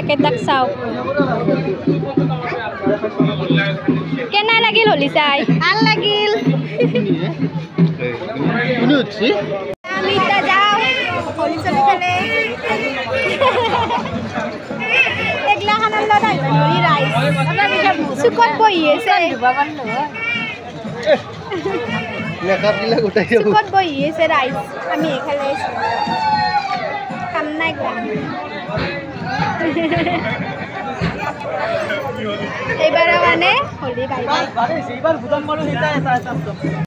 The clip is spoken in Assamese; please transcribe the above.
কেইটাক চাও কেনা লাগিল হলি চাই ভাল লাগিল আমি তা যাও হলি চলি খেলে একলা খানার লড়াই হলি রাইস সুকত বহি আছে সুকত বহি আছে রাইস আমি এখানে কাম নাই এবারে মানে হলি বাই বাই